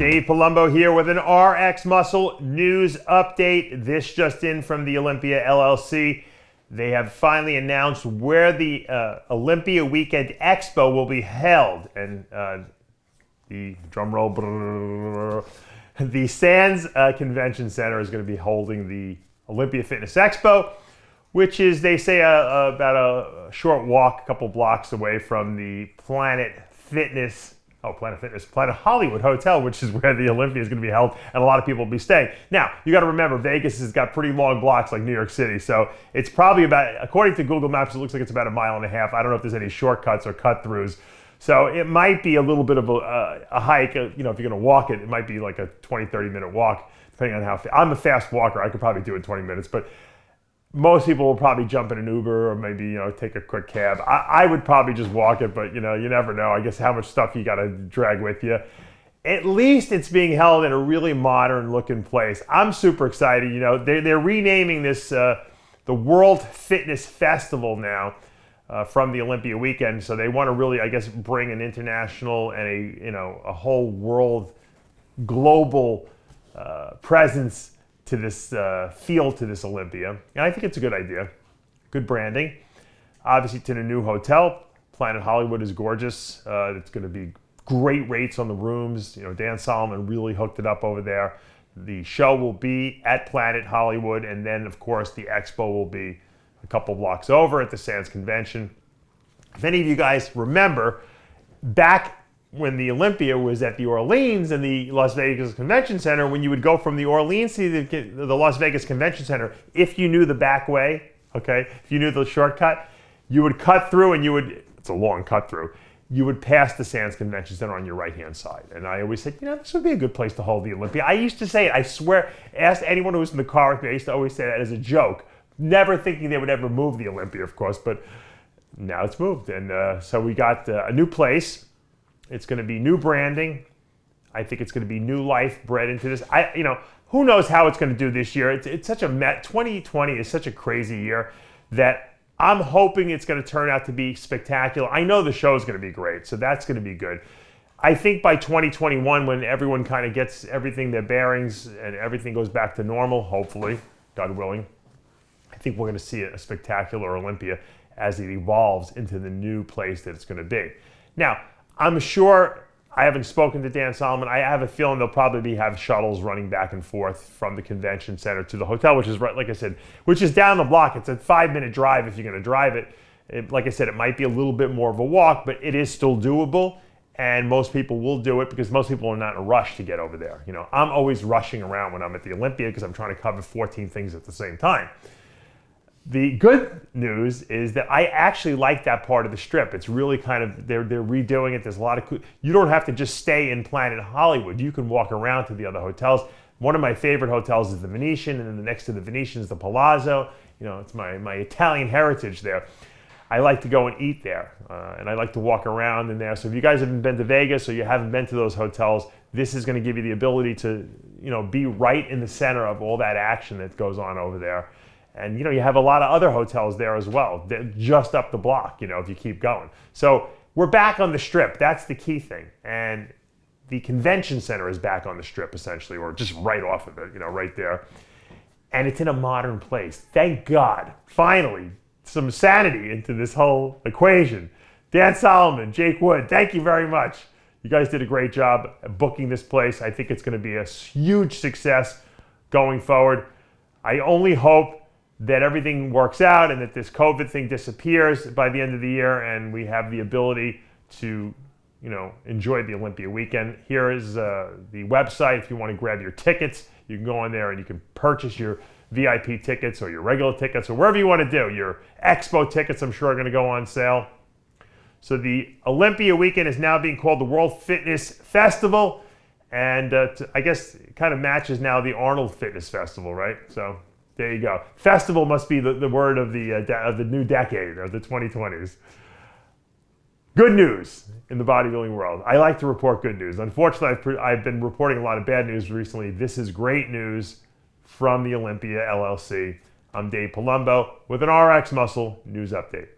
Dave Palumbo here with an RX Muscle news update. This just in from the Olympia LLC. They have finally announced where the Olympia Weekend Expo will be held. And the drum roll, the Sands Convention Center is going to be holding the Olympia Fitness Expo, which is, they say, about a short walk, a couple blocks away from the Planet Hollywood Hotel, which is where the Olympia is going to be held, and a lot of people will be staying. Now, you got to remember, Vegas has got pretty long blocks like New York City, so it's probably about, according to Google Maps, it looks like it's about 1.5 miles. I don't know if there's any shortcuts or cut-throughs, so it might be a little bit of a hike. If you're going to walk it, it might be like a 20-30 minute walk, depending on how fast. I'm a fast walker. I could probably do it in 20 minutes, but most people will probably jump in an Uber or maybe, take a quick cab. I would probably just walk it, but you never know. I guess how much stuff you got to drag with you. At least it's being held in a really modern looking place. I'm super excited. They're renaming this the World Fitness Festival now from the Olympia Weekend. So they want to really, I guess, bring an international and a whole world global presence to this field, to this Olympia. And I think it's a good idea. Good branding. Obviously, to the new hotel. Planet Hollywood is gorgeous. It's going to be great rates on the rooms. Dan Solomon really hooked it up over there. The show will be at Planet Hollywood, and then, of course, the expo will be a couple blocks over at the Sands Convention. If any of you guys remember, back when the Olympia was at the Orleans and the Las Vegas Convention Center, when you would go from the Orleans to the Las Vegas Convention Center, if you knew the back way, okay, if you knew the shortcut, you would cut through and it's a long cut through, you would pass the Sands Convention Center on your right-hand side. And I always said, this would be a good place to hold the Olympia. I used to say it, I swear, ask anyone who was in the car with me, I used to always say that as a joke, never thinking they would ever move the Olympia, of course, but now it's moved. And so we got a new place. It's going to be new branding. I think it's going to be new life bred into this. Who knows how it's going to do this year? It's such a 2020 is such a crazy year that I'm hoping it's going to turn out to be spectacular. I know the show is going to be great, so that's going to be good. I think by 2021, when everyone kind of gets everything, their bearings, and everything goes back to normal, hopefully, God willing, I think we're going to see a spectacular Olympia as it evolves into the new place that it's going to be. Now, I'm sure, I haven't spoken to Dan Solomon. I have a feeling they'll probably have shuttles running back and forth from the convention center to the hotel, which is, right, like I said, which is down the block. It's a 5-minute drive if you're going to drive it. Like I said, it might be a little bit more of a walk, but it is still doable, and most people will do it because most people are not in a rush to get over there. I'm always rushing around when I'm at the Olympia because I'm trying to cover 14 things at the same time. The good news is that I actually like that part of the strip. It's really kind of, they're redoing it. There's a lot of, you don't have to just stay in Planet Hollywood. You can walk around to the other hotels. One of my favorite hotels is the Venetian, and then the next to the Venetian is the Palazzo. It's my Italian heritage there. I like to go and eat there, and I like to walk around in there. So if you guys haven't been to Vegas or you haven't been to those hotels, this is going to give you the ability to, be right in the center of all that action that goes on over there. And you have a lot of other hotels there as well, just up the block, if you keep going. So we're back on the strip. That's the key thing. And the convention center is back on the strip, essentially, or just right off of it, right there. And it's in a modern place. Thank God. Finally, some sanity into this whole equation. Dan Solomon, Jake Wood, thank you very much. You guys did a great job booking this place. I think it's going to be a huge success going forward. I only hope that everything works out and that this COVID thing disappears by the end of the year and we have the ability to, enjoy the Olympia Weekend. Here is the website. If you want to grab your tickets, you can go on there and you can purchase your VIP tickets or your regular tickets or wherever you want to do. Your Expo tickets, I'm sure, are going to go on sale. So the Olympia Weekend is now being called the World Fitness Festival. And I guess it kind of matches now the Arnold Fitness Festival, right? So there you go. Festival must be the word of the new decade, of the 2020s. Good news in the bodybuilding world. I like to report good news. Unfortunately, I've been reporting a lot of bad news recently. This is great news from the Olympia LLC. I'm Dave Palumbo with an RX Muscle news update.